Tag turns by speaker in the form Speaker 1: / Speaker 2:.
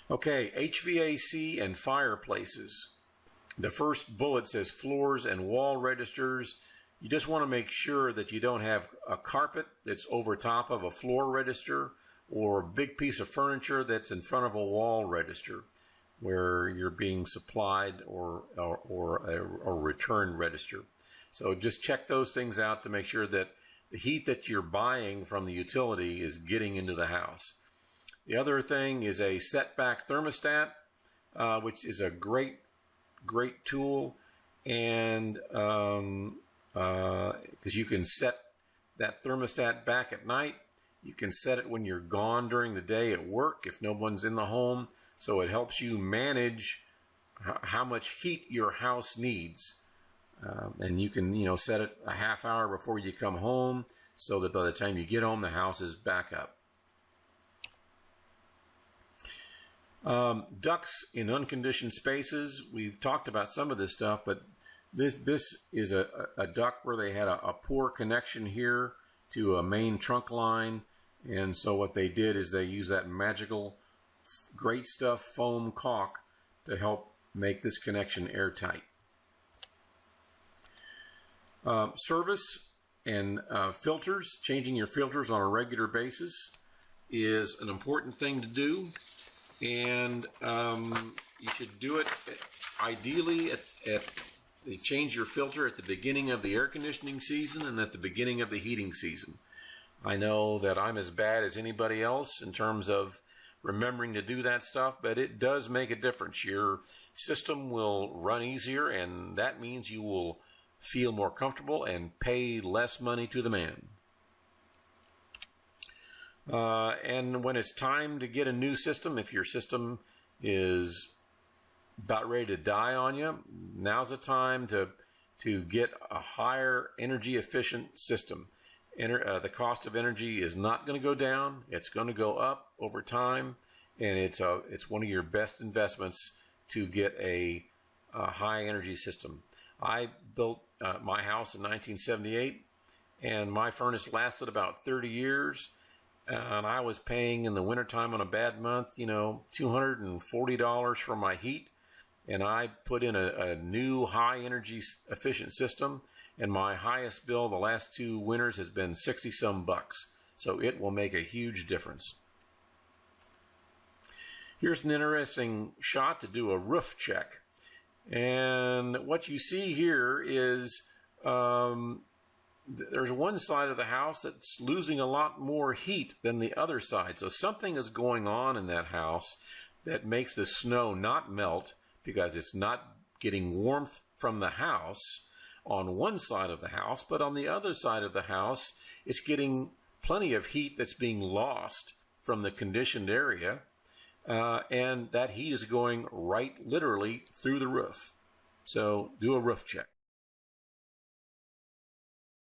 Speaker 1: Okay, HVAC and fireplaces. The first bullet says floors and wall registers. You just want to make sure that you don't have a carpet that's over top of a floor register or a big piece of furniture that's in front of a wall register where you're being supplied or a return register. So just check those things out to make sure that the heat that you're buying from the utility is getting into the house. The other thing is a setback thermostat, which is a great tool, and because you can set that thermostat back at night. You can set it when you're gone during the day at work if no one's in the home, so it helps you manage how much heat your house needs. And you can set it a half hour before you come home so that by the time you get home the house is back up. Ducts in unconditioned spaces. We've talked about some of this stuff, but this is a duct where they had a poor connection here to a main trunk line, and so what they did is they used that magical great stuff foam caulk to help make this connection airtight. Service and filters. Changing your filters on a regular basis is an important thing to do, and you should do it ideally they change your filter at the beginning of the air conditioning season and at the beginning of the heating season. I know that I'm as bad as anybody else in terms of remembering to do that stuff, but it does make a difference. Your system will run easier, and that means you will feel more comfortable and pay less money to the man. And when it's time to get a new system, if your system is about ready to die on you, now's the time to get a higher energy efficient system. The cost of energy is not going to go down. It's going to go up over time, and it's one of your best investments to get a high energy system. I built my house in 1978, and my furnace lasted about 30 years, and I was paying in the wintertime on a bad month, $240 for my heat, and I put in a new high energy efficient system, and my highest bill the last 2 winters has been 60-some bucks. So it will make a huge difference. Here's an interesting shot to do a roof check. And what you see here is there's one side of the house that's losing a lot more heat than the other side. So something is going on in that house that makes the snow not melt because it's not getting warmth from the house on one side of the house, but on the other side of the house, it's getting plenty of heat that's being lost from the conditioned area, and that heat is going right literally through the roof. So do a roof check.